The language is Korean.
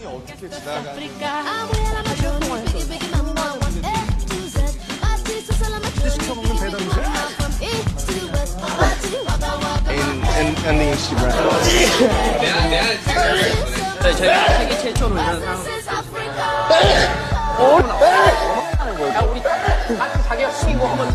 시간이 어떻게 지나가는지 시켜먹는 배달 음식? and the Instagram. 네, 저희가 세계 최초로 이런 상황. 야, 우리 같은 자기가 숨이고 한번.